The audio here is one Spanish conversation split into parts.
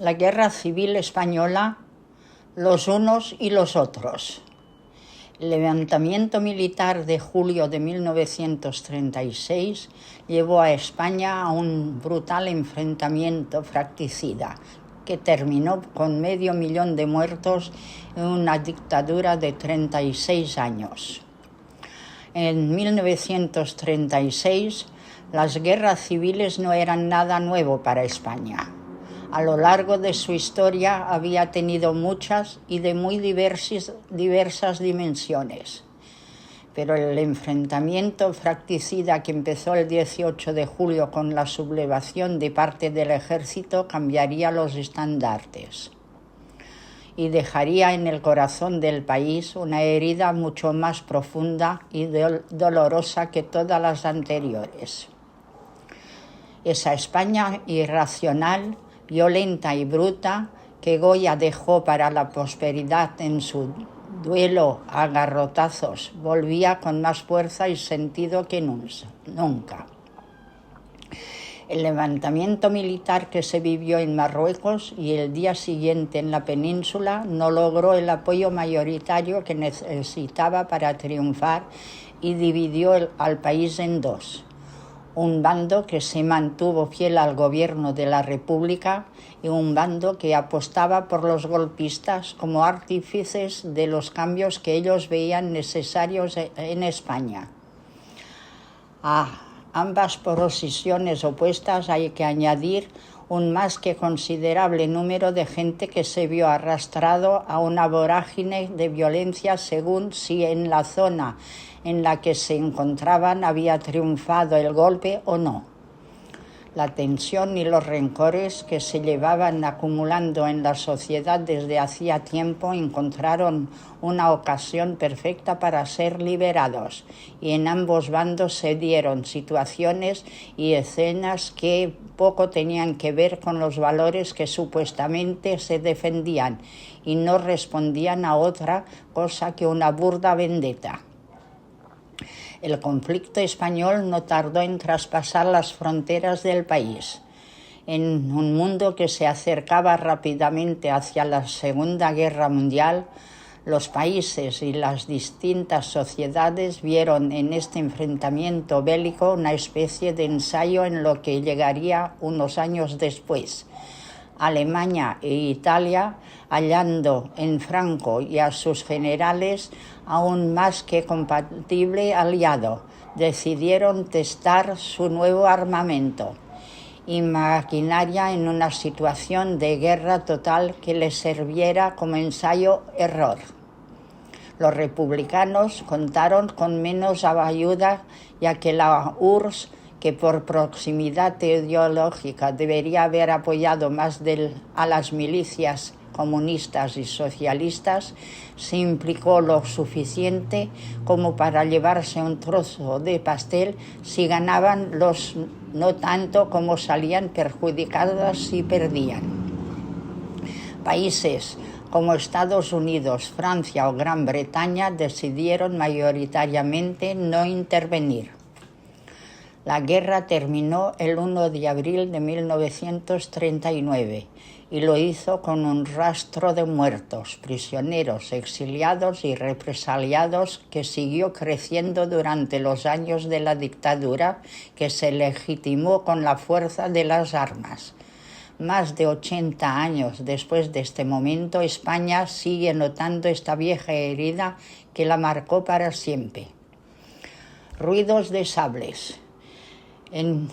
la Guerra Civil Española, los unos y los otros. El levantamiento militar de julio de 1936 llevó a España a un brutal enfrentamiento fratricida que terminó con 500.000 de muertos en una dictadura de 36 años. En 1936, las guerras civiles no eran nada nuevo para España. A lo largo de su historia había tenido muchas y de muy diversas dimensiones. Pero el enfrentamiento fratricida que empezó el 18 de julio con la sublevación de parte del ejército cambiaría los estandartes y dejaría en el corazón del país una herida mucho más profunda y dolorosa que todas las anteriores. Esa España irracional, violenta y bruta que Goya dejó para la posteridad en su duelo a garrotazos, volvía con más fuerza y sentido que nunca. El levantamiento militar que se vivió en Marruecos y el día siguiente en la península no logró el apoyo mayoritario que necesitaba para triunfar y dividió al país en dos. Un bando que se mantuvo fiel al gobierno de la República y un bando que apostaba por los golpistas como artífices de los cambios que ellos veían necesarios en España. A ambas posiciones opuestas hay que añadir un más que considerable número de gente que se vio arrastrado a una vorágine de violencia según si en la zona en la que se encontraban había triunfado el golpe o no. La tensión y los rencores que se llevaban acumulando en la sociedad desde hacía tiempo encontraron una ocasión perfecta para ser liberados, y en ambos bandos se dieron situaciones y escenas que poco tenían que ver con los valores que supuestamente se defendían y no respondían a otra cosa que una burda vendetta. El conflicto español no tardó en traspasar las fronteras del país. En un mundo que se acercaba rápidamente hacia la Segunda Guerra Mundial, los países y las distintas sociedades vieron en este enfrentamiento bélico una especie de ensayo en lo que llegaría unos años después. Alemania e Italia, hallando en Franco y a sus generales a un más que compatible aliado, decidieron testar su nuevo armamento y maquinaria en una situación de guerra total que les serviera como ensayo-error. Los republicanos contaron con menos ayuda, ya que la URSS, que por proximidad ideológica debería haber apoyado más a las milicias comunistas y socialistas, se implicó lo suficiente como para llevarse un trozo de pastel si ganaban los no tanto como salían perjudicadas si perdían. Países como Estados Unidos, Francia o Gran Bretaña decidieron mayoritariamente no intervenir. La guerra terminó el 1 de abril de 1939 y lo hizo con un rastro de muertos, prisioneros, exiliados y represaliados que siguió creciendo durante los años de la dictadura, que se legitimó con la fuerza de las armas. Más de 80 años después de este momento, España sigue notando esta vieja herida que la marcó para siempre. Ruidos de sables. En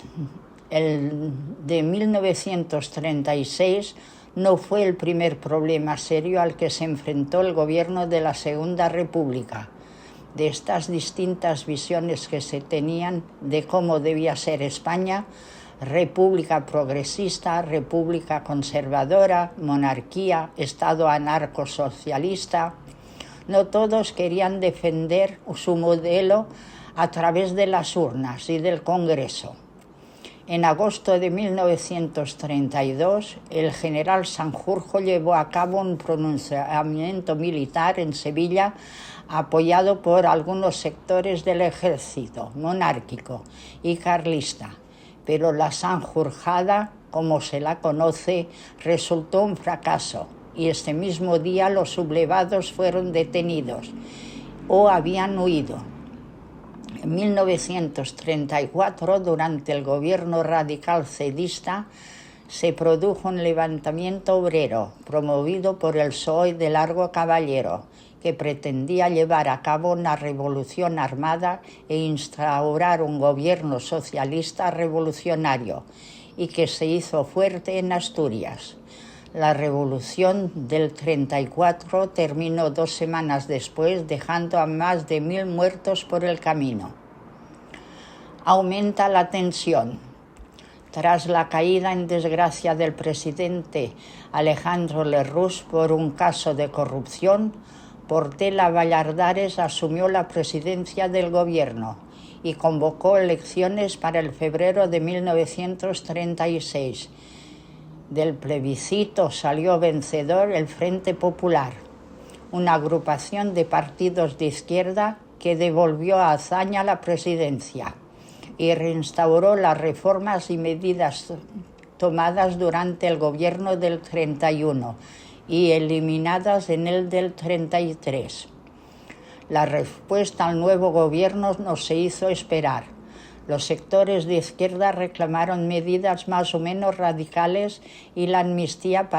el de 1936 no fue el primer problema serio al que se enfrentó el gobierno de la Segunda República. De estas distintas visiones que se tenían de cómo debía ser España, república progresista, república conservadora, monarquía, Estado anarcosocialista, no todos querían defender su modelo a través de las urnas y del Congreso. En agosto de 1932, el general Sanjurjo llevó a cabo un pronunciamiento militar en Sevilla apoyado por algunos sectores del ejército monárquico y carlista, pero la Sanjurjada como se la conoce, resultó un fracaso y este mismo día los sublevados fueron detenidos o habían huido. En 1934, durante el gobierno radical cedista, se produjo un levantamiento obrero promovido por el PSOE de Largo Caballero, que pretendía llevar a cabo una revolución armada e instaurar un gobierno socialista revolucionario, y que se hizo fuerte en Asturias. La revolución del 34 terminó 2 semanas después, dejando a más de 1000 muertos por el camino. Aumenta la tensión. Tras la caída en desgracia del presidente Alejandro Lerroux por un caso de corrupción, Portela Valladares asumió la presidencia del gobierno y convocó elecciones para el febrero de 1936. Del plebiscito salió vencedor el Frente Popular, una agrupación de partidos de izquierda que devolvió a Azaña la presidencia y reinstauró las reformas y medidas tomadas durante el gobierno del 31 y eliminadas en el del 33. La respuesta al nuevo gobierno no se hizo esperar. Los sectores de izquierda reclamaron medidas más o menos radicales y la amnistía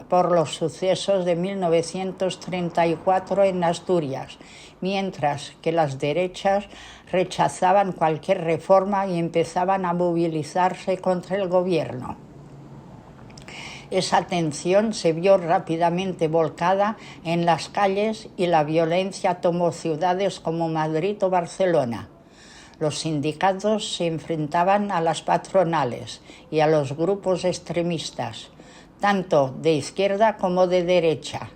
por los sucesos de 1934 en Asturias, mientras que las derechas rechazaban cualquier reforma y empezaban a movilizarse contra el gobierno. Esa tensión se vio rápidamente volcada en las calles y la violencia tomó ciudades como Madrid o Barcelona. Los sindicatos se enfrentaban a las patronales y a los grupos extremistas, tanto de izquierda como de derecha.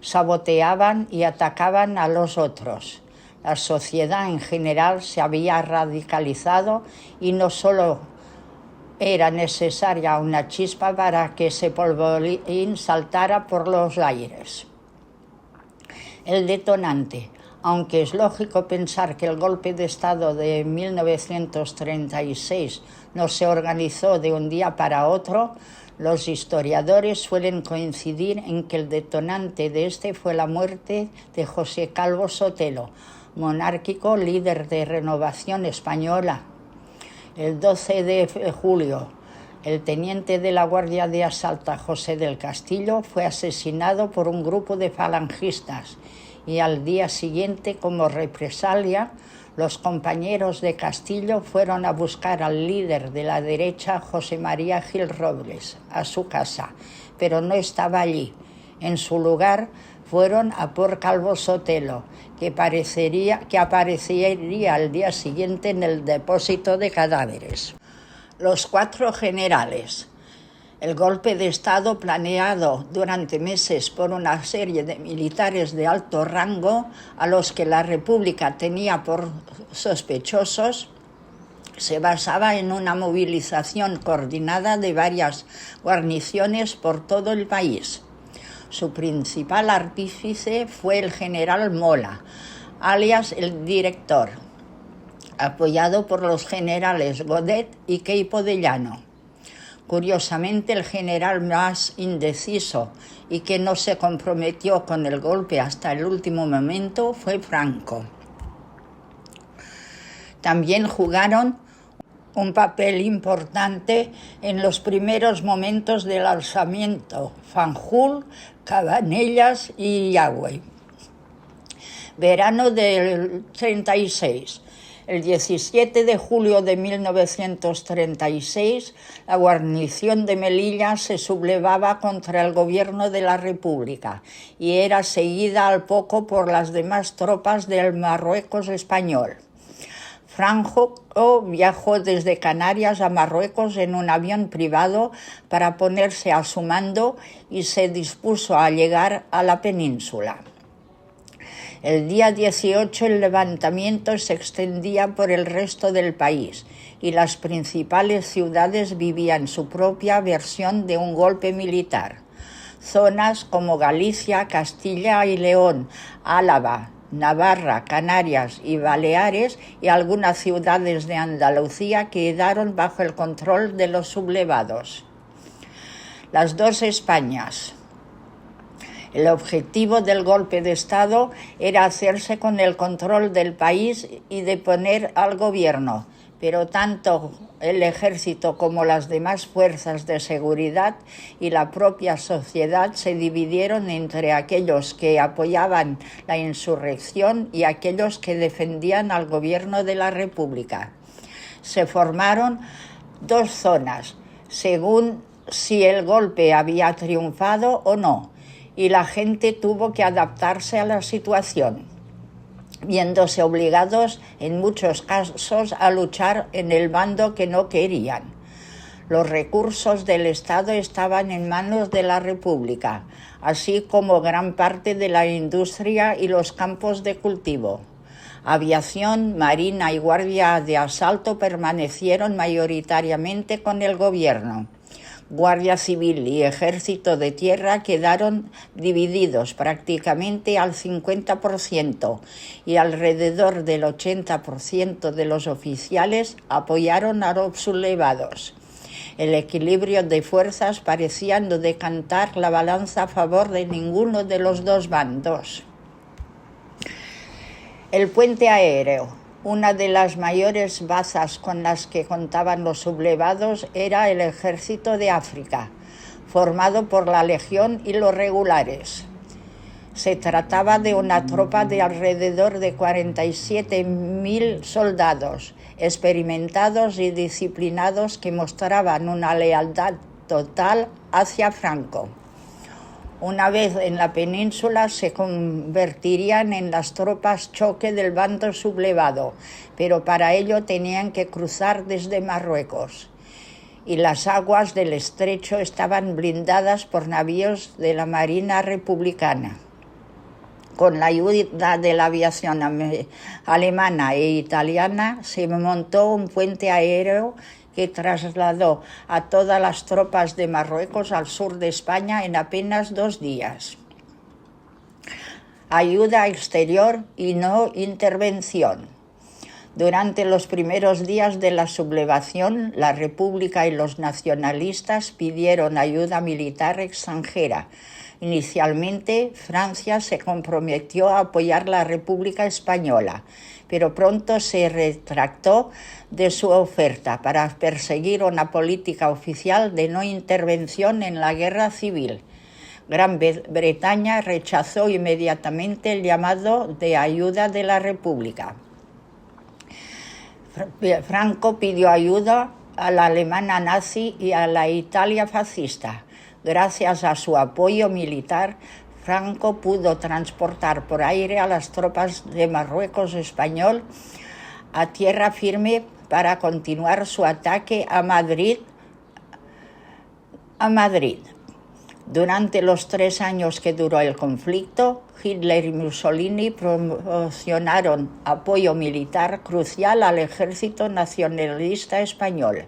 Saboteaban y atacaban a los otros. La sociedad en general se había radicalizado y no solo era necesaria una chispa para que ese polvorín saltara por los aires. El detonante. Aunque es lógico pensar que el golpe de Estado de 1936 no se organizó de un día para otro, los historiadores suelen coincidir en que el detonante de este fue la muerte de José Calvo Sotelo, monárquico líder de Renovación Española. El 12 de julio, el teniente de la Guardia de Asalto José del Castillo fue asesinado por un grupo de falangistas y al día siguiente, como represalia, los compañeros de Castillo fueron a buscar al líder de la derecha, José María Gil Robles, a su casa, pero no estaba allí. En su lugar fueron a por Calvo Sotelo, que aparecería al día siguiente en el depósito de cadáveres. Los 4 generales. El golpe de Estado, planeado durante meses por una serie de militares de alto rango, a los que la República tenía por sospechosos, se basaba en una movilización coordinada de varias guarniciones por todo el país. Su principal artífice fue el general Mola, alias el Director, apoyado por los generales Godet y Queipo de Llano. Curiosamente, el general más indeciso y que no se comprometió con el golpe hasta el último momento fue Franco. También jugaron un papel importante en los primeros momentos del alzamiento Fanjul, Cabanellas y Yagüe. Verano del 36. El 17 de julio de 1936, la guarnición de Melilla se sublevaba contra el gobierno de la República y era seguida al poco por las demás tropas del Marruecos español. Franco viajó desde Canarias a Marruecos en un avión privado para ponerse a su mando y se dispuso a llegar a la península. El día 18 el levantamiento se extendía por el resto del país y las principales ciudades vivían su propia versión de un golpe militar. Zonas como Galicia, Castilla y León, Álava, Navarra, Canarias y Baleares y algunas ciudades de Andalucía quedaron bajo el control de los sublevados. Las dos Españas. El objetivo del golpe de Estado era hacerse con el control del país y deponer al gobierno, pero tanto el ejército como las demás fuerzas de seguridad y la propia sociedad se dividieron entre aquellos que apoyaban la insurrección y aquellos que defendían al gobierno de la República. Se formaron dos zonas, según si el golpe había triunfado o no, y la gente tuvo que adaptarse a la situación, viéndose obligados en muchos casos a luchar en el bando que no querían. Los recursos del Estado estaban en manos de la República, así como gran parte de la industria y los campos de cultivo. Aviación, marina y guardia de asalto permanecieron mayoritariamente con el gobierno. Guardia Civil y Ejército de Tierra quedaron divididos prácticamente al 50% y alrededor del 80% de los oficiales apoyaron a los sublevados. El equilibrio de fuerzas parecía no decantar la balanza a favor de ninguno de los dos bandos. El puente aéreo. Una de las mayores bazas con las que contaban los sublevados era el Ejército de África, formado por la Legión y los regulares. Se trataba de una tropa de alrededor de 47.000 soldados, experimentados y disciplinados que mostraban una lealtad total hacia Franco. Una vez en la península se convertirían en las tropas choque del bando sublevado, pero para ello tenían que cruzar desde Marruecos. Y las aguas del estrecho estaban blindadas por navíos de la Marina Republicana. Con la ayuda de la aviación alemana e italiana se montó un puente aéreo que trasladó a todas las tropas de Marruecos al sur de España en apenas 2 días. Ayuda exterior y no intervención. Durante los primeros días de la sublevación, la República y los nacionalistas pidieron ayuda militar extranjera. Inicialmente, Francia se comprometió a apoyar la República Española, pero pronto se retractó de su oferta para perseguir una política oficial de no intervención en la guerra civil. Gran Bretaña rechazó inmediatamente el llamado de ayuda de la República. Franco pidió ayuda a la Alemania nazi y a la Italia fascista. Gracias a su apoyo militar, Franco pudo transportar por aire a las tropas de Marruecos español a tierra firme para continuar su ataque a Madrid. Durante los 3 años que duró el conflicto, Hitler y Mussolini proporcionaron apoyo militar crucial al ejército nacionalista español.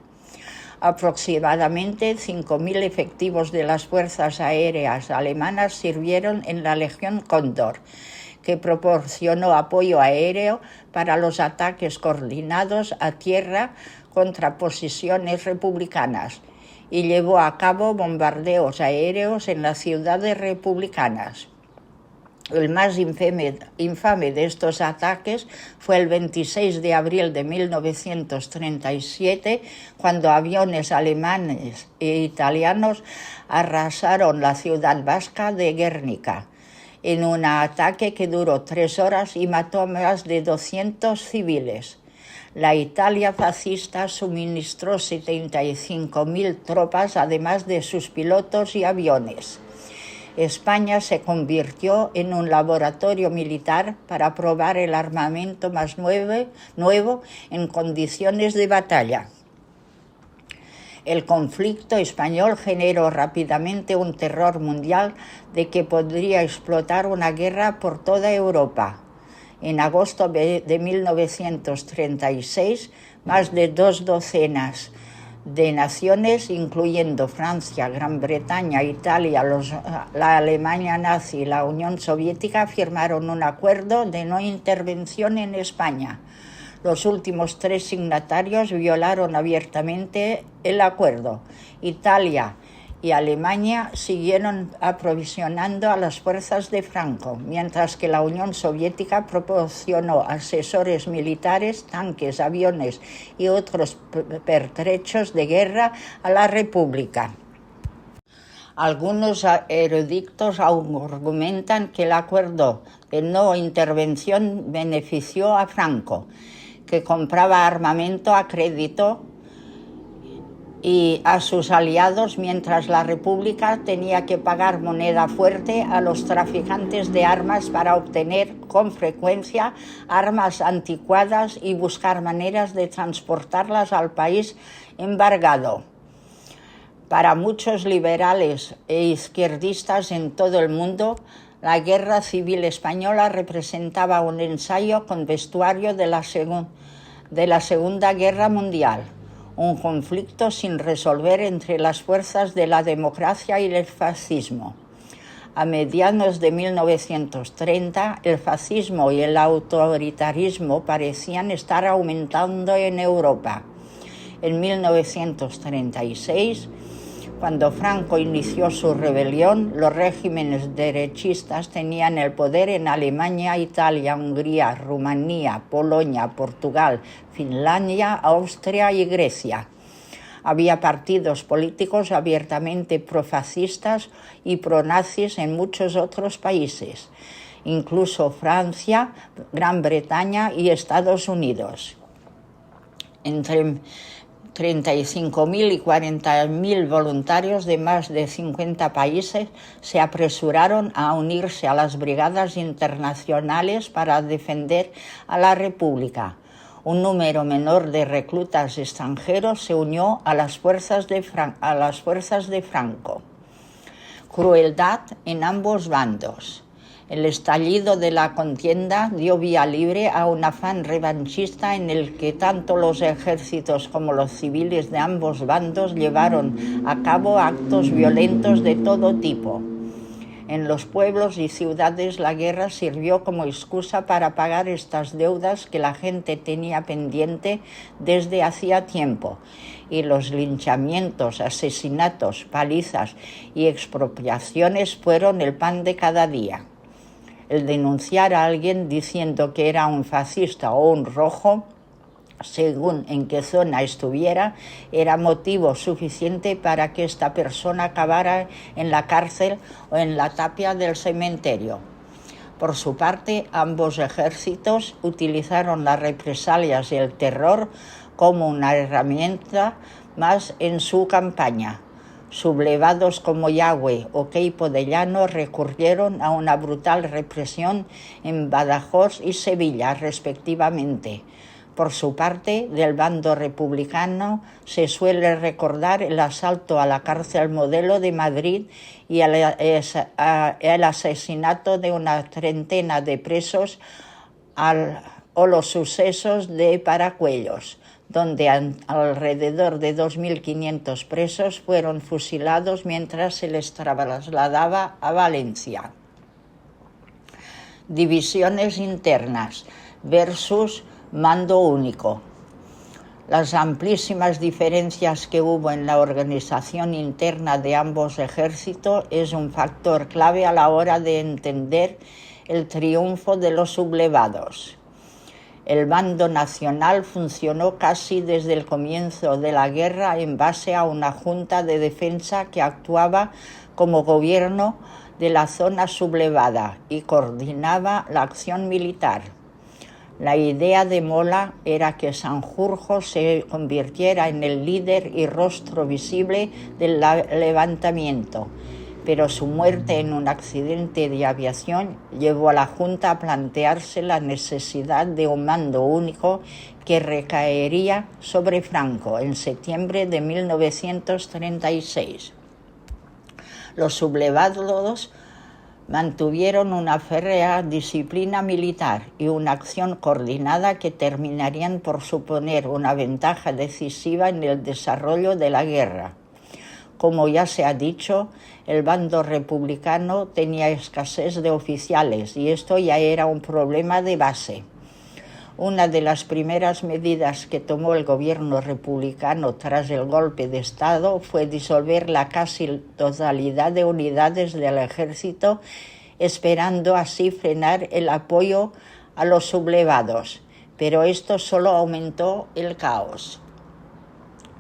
Aproximadamente 5.000 efectivos de las fuerzas aéreas alemanas sirvieron en la Legión Cóndor, que proporcionó apoyo aéreo para los ataques coordinados a tierra contra posiciones republicanas y llevó a cabo bombardeos aéreos en las ciudades republicanas. El más infame de estos ataques fue el 26 de abril de 1937, cuando aviones alemanes e italianos arrasaron la ciudad vasca de Guernica, en un ataque que duró 3 horas y mató a más de 200 civiles. La Italia fascista suministró 75.000 tropas, además de sus pilotos y aviones. España se convirtió en un laboratorio militar para probar el armamento más nuevo en condiciones de batalla. El conflicto español generó rápidamente un terror mundial de que podría explotar una guerra por toda Europa. En agosto de 1936, más de 2 docenas de naciones, incluyendo Francia, Gran Bretaña, Italia, la Alemania nazi y la Unión Soviética, firmaron un acuerdo de no intervención en España. Los últimos 3 signatarios violaron abiertamente el acuerdo. Italia y Alemania siguieron aprovisionando a las fuerzas de Franco, mientras que la Unión Soviética proporcionó asesores militares, tanques, aviones y otros pertrechos de guerra a la República. Algunos eruditos argumentan que el acuerdo de no intervención benefició a Franco, que compraba armamento a crédito y a sus aliados, mientras la República tenía que pagar moneda fuerte a los traficantes de armas para obtener con frecuencia armas anticuadas y buscar maneras de transportarlas al país embargado. Para muchos liberales e izquierdistas en todo el mundo, la Guerra Civil Española representaba un ensayo con vestuario de la Segunda Guerra Mundial, un conflicto sin resolver entre las fuerzas de la democracia y el fascismo. A mediados de 1930, el fascismo y el autoritarismo parecían estar aumentando en Europa. En 1936, cuando Franco inició su rebelión, los regímenes derechistas tenían el poder en Alemania, Italia, Hungría, Rumanía, Polonia, Portugal, Finlandia, Austria y Grecia. Había partidos políticos abiertamente profascistas y pronazis en muchos otros países, incluso Francia, Gran Bretaña y Estados Unidos. Entre 35.000 y 40.000 voluntarios de más de 50 países se apresuraron a unirse a las brigadas internacionales para defender a la República. Un número menor de reclutas extranjeros se unió a las fuerzas de Franco. Crueldad en ambos bandos. El estallido de la contienda dio vía libre a un afán revanchista en el que tanto los ejércitos como los civiles de ambos bandos llevaron a cabo actos violentos de todo tipo. En los pueblos y ciudades la guerra sirvió como excusa para pagar estas deudas que la gente tenía pendiente desde hacía tiempo, y los linchamientos, asesinatos, palizas y expropiaciones fueron el pan de cada día. El denunciar a alguien diciendo que era un fascista o un rojo, según en qué zona estuviera, era motivo suficiente para que esta persona acabara en la cárcel o en la tapia del cementerio. Por su parte, ambos ejércitos utilizaron las represalias y el terror como una herramienta más en su campaña. Sublevados como Yagüe o Queipo de Llano recurrieron a una brutal represión en Badajoz y Sevilla, respectivamente. Por su parte, del bando republicano se suele recordar el asalto a la cárcel Modelo de Madrid y el asesinato de una treintena de presos o los sucesos de Paracuellos, donde alrededor de 2.500 presos fueron fusilados mientras se les trasladaba a Valencia. Divisiones internas versus mando único. Las amplísimas diferencias que hubo en la organización interna de ambos ejércitos es un factor clave a la hora de entender el triunfo de los sublevados. El bando nacional funcionó casi desde el comienzo de la guerra en base a una junta de defensa que actuaba como gobierno de la zona sublevada y coordinaba la acción militar. La idea de Mola era que Sanjurjo se convirtiera en el líder y rostro visible del levantamiento, pero su muerte en un accidente de aviación llevó a la Junta a plantearse la necesidad de un mando único que recaería sobre Franco en septiembre de 1936. Los sublevados mantuvieron una férrea disciplina militar y una acción coordinada que terminarían por suponer una ventaja decisiva en el desarrollo de la guerra. Como ya se ha dicho, el bando republicano tenía escasez de oficiales y esto ya era un problema de base. Una de las primeras medidas que tomó el gobierno republicano tras el golpe de Estado fue disolver la casi totalidad de unidades del ejército, esperando así frenar el apoyo a los sublevados. Pero esto solo aumentó el caos.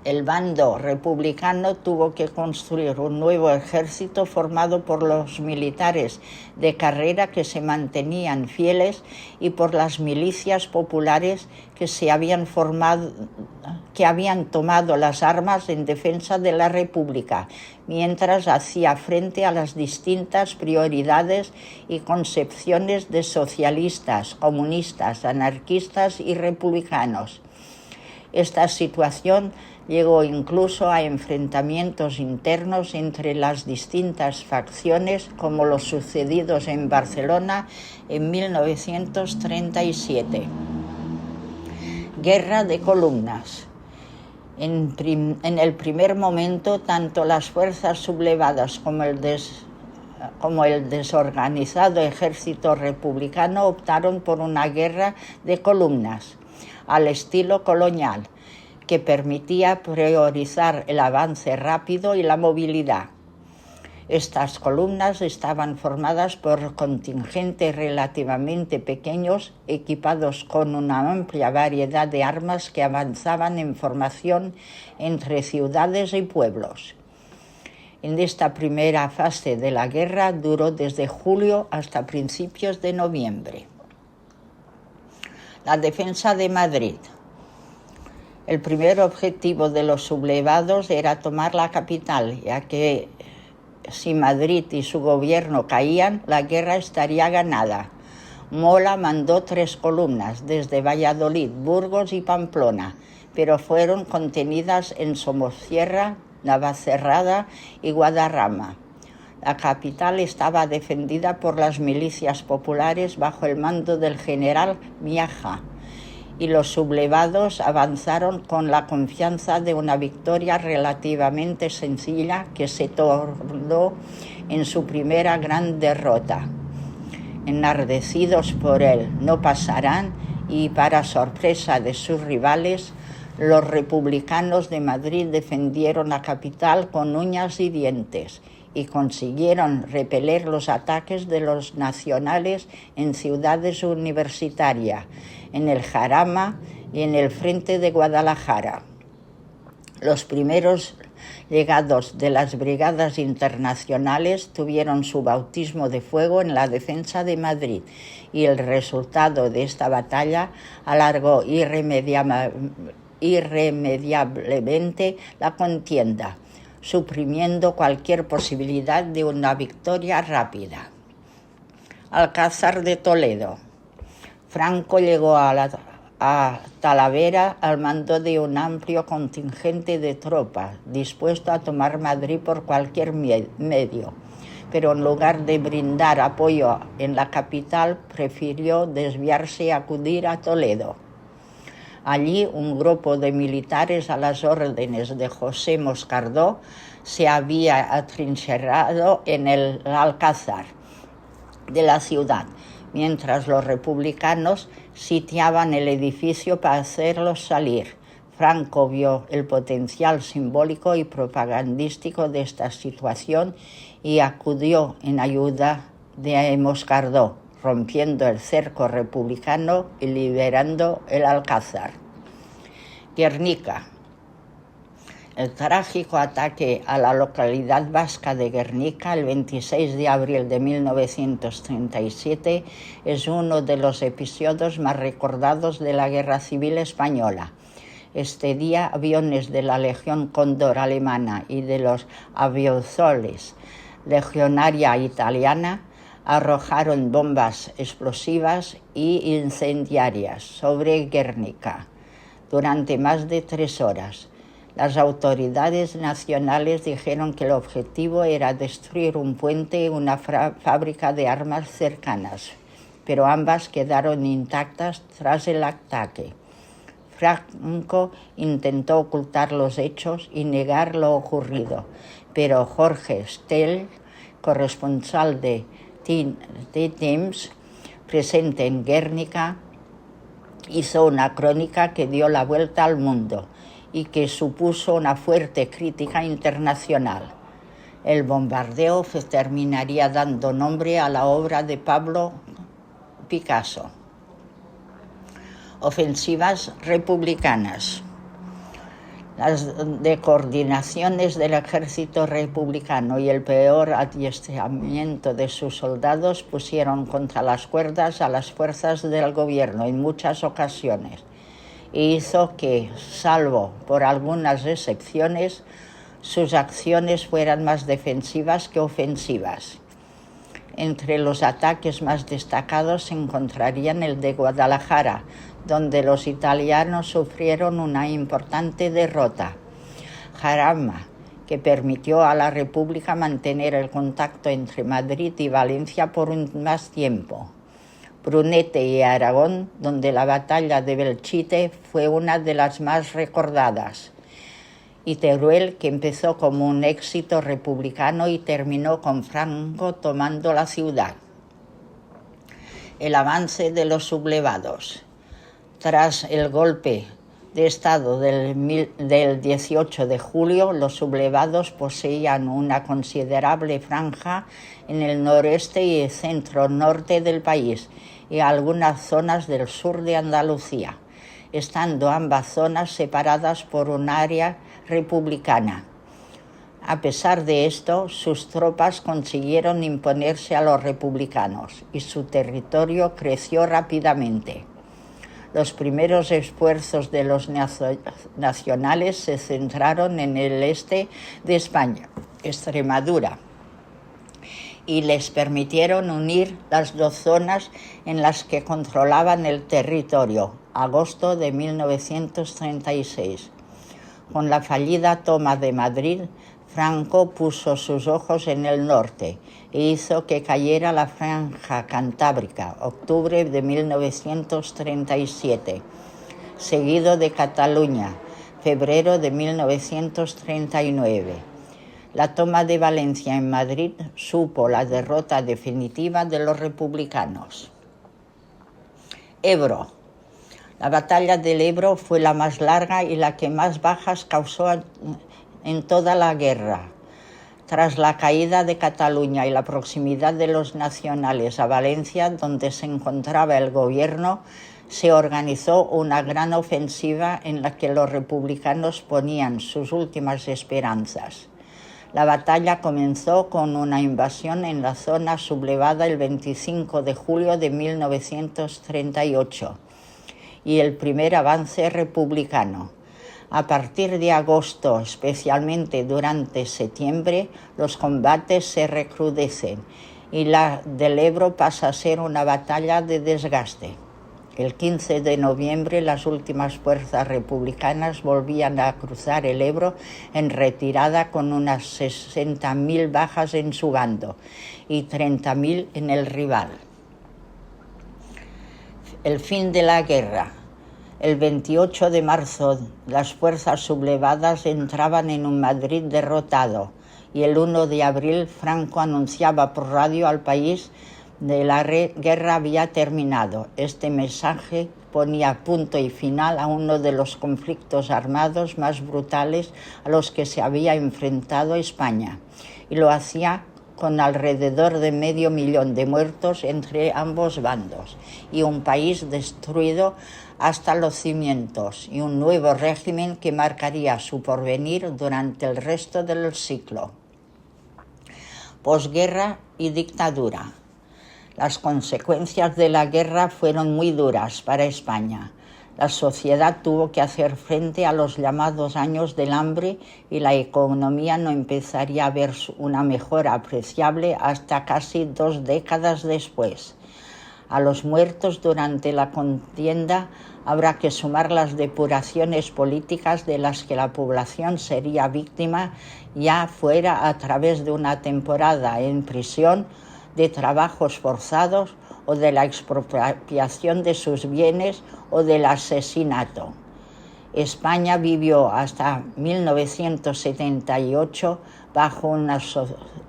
El bando republicano tuvo que construir un nuevo ejército formado por los militares de carrera que se mantenían fieles y por las milicias populares que habían tomado las armas en defensa de la República, mientras hacía frente a las distintas prioridades y concepciones de socialistas, comunistas, anarquistas y republicanos. Esta situación llegó incluso a enfrentamientos internos entre las distintas facciones, como los sucedidos en Barcelona en 1937. Guerra de columnas. En el primer momento, tanto las fuerzas sublevadas como el desorganizado ejército republicano optaron por una guerra de columnas, al estilo colonial, que permitía priorizar el avance rápido y la movilidad. Estas columnas estaban formadas por contingentes relativamente pequeños, equipados con una amplia variedad de armas que avanzaban en formación entre ciudades y pueblos. En esta primera fase de la guerra duró desde julio hasta principios de noviembre. La defensa de Madrid. El primer objetivo de los sublevados era tomar la capital, ya que si Madrid y su gobierno caían, la guerra estaría ganada. Mola mandó 3 columnas desde Valladolid, Burgos y Pamplona, pero fueron contenidas en Somosierra, Navacerrada y Guadarrama. La capital estaba defendida por las milicias populares bajo el mando del general Miaja, y los sublevados avanzaron con la confianza de una victoria relativamente sencilla que se tornó en su primera gran derrota. Enardecidos por él no pasarán, y para sorpresa de sus rivales, los republicanos de Madrid defendieron la capital con uñas y dientes y consiguieron repeler los ataques de los nacionales en ciudades universitarias, en el Jarama y en el frente de Guadalajara. Los primeros llegados de las brigadas internacionales tuvieron su bautismo de fuego en la defensa de Madrid, y el resultado de esta batalla alargó irremediablemente la contienda, suprimiendo cualquier posibilidad de una victoria rápida. Alcázar de Toledo. Franco llegó a Talavera al mando de un amplio contingente de tropas, dispuesto a tomar Madrid por cualquier medio, pero en lugar de brindar apoyo en la capital, prefirió desviarse y acudir a Toledo. Allí, un grupo de militares a las órdenes de José Moscardó se había atrincherado en el Alcázar de la ciudad, mientras los republicanos sitiaban el edificio para hacerlos salir. Franco vio el potencial simbólico y propagandístico de esta situación y acudió en ayuda de Moscardó, rompiendo el cerco republicano y liberando el Alcázar. Guernica. El trágico ataque a la localidad vasca de Guernica el 26 de abril de 1937 es uno de los episodios más recordados de la Guerra Civil Española. Este día, aviones de la Legión Cóndor alemana y de los Aviosoles Legionaria italiana arrojaron bombas explosivas y incendiarias sobre Guernica durante más de 3 horas. Las autoridades nacionales dijeron que el objetivo era destruir un puente y una fábrica de armas cercanas, pero ambas quedaron intactas tras el ataque. Franco intentó ocultar los hechos y negar lo ocurrido, pero Jorge Stell, corresponsal de Temps, presente en Guernica, hizo una crónica que dio la vuelta al mundo y que supuso una fuerte crítica internacional. El bombardeo terminaría dando nombre a la obra de Pablo Picasso. Ofensivas republicanas. Las coordinaciones del ejército republicano y el peor adiestramiento de sus soldados pusieron contra las cuerdas a las fuerzas del gobierno en muchas ocasiones y hizo que, salvo por algunas excepciones, sus acciones fueran más defensivas que ofensivas. Entre los ataques más destacados se encontrarían el de Guadalajara, donde los italianos sufrieron una importante derrota. Jarama, que permitió a la República mantener el contacto entre Madrid y Valencia por más tiempo. Brunete y Aragón, donde la batalla de Belchite fue una de las más recordadas. Y Teruel, que empezó como un éxito republicano y terminó con Franco tomando la ciudad. El avance de los sublevados. Tras el golpe de Estado del 18 de julio, los sublevados poseían una considerable franja en el noreste y centro-norte del país y algunas zonas del sur de Andalucía, estando ambas zonas separadas por un área republicana. A pesar de esto, sus tropas consiguieron imponerse a los republicanos y su territorio creció rápidamente. Los primeros esfuerzos de los nacionales se centraron en el este de España, Extremadura, y les permitieron unir las dos zonas en las que controlaban el territorio, agosto de 1936. Con la fallida toma de Madrid, Franco puso sus ojos en el norte e hizo que cayera la franja cantábrica, octubre de 1937, seguido de Cataluña, febrero de 1939. La toma de Valencia en Madrid supo la derrota definitiva de los republicanos. Ebro. La batalla del Ebro fue la más larga y la que más bajas causó en toda la guerra. Tras la caída de Cataluña y la proximidad de los nacionales a Valencia, donde se encontraba el gobierno, se organizó una gran ofensiva en la que los republicanos ponían sus últimas esperanzas. La batalla comenzó con una invasión en la zona sublevada el 25 de julio de 1938 y el primer avance republicano. A partir de agosto, especialmente durante septiembre, los combates se recrudecen y la del Ebro pasa a ser una batalla de desgaste. El 15 de noviembre, las últimas fuerzas republicanas volvían a cruzar el Ebro en retirada con unas 60.000 bajas en su bando y 30.000 en el rival. El fin de la guerra. El 28 de marzo, las fuerzas sublevadas entraban en un Madrid derrotado y el 1 de abril Franco anunciaba por radio al país que la guerra había terminado. Este mensaje ponía punto y final a uno de los conflictos armados más brutales a los que se había enfrentado España, y lo hacía con alrededor de 500.000 de muertos entre ambos bandos y un país destruido hasta los cimientos y un nuevo régimen que marcaría su porvenir durante el resto del siglo. Posguerra y dictadura. Las consecuencias de la guerra fueron muy duras para España. La sociedad tuvo que hacer frente a los llamados años del hambre y la economía no empezaría a ver una mejora apreciable hasta casi 2 décadas después. A los muertos durante la contienda habrá que sumar las depuraciones políticas de las que la población sería víctima, ya fuera a través de una temporada en prisión, de trabajos forzados o de la expropiación de sus bienes o del asesinato. España vivió hasta 1978 bajo un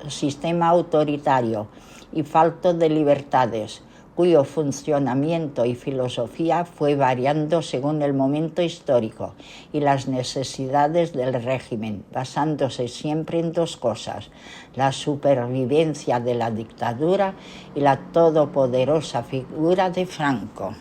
sistema autoritario y falto de libertades, cuyo funcionamiento y filosofía fue variando según el momento histórico y las necesidades del régimen, basándose siempre en dos cosas: la supervivencia de la dictadura y la todopoderosa figura de Franco.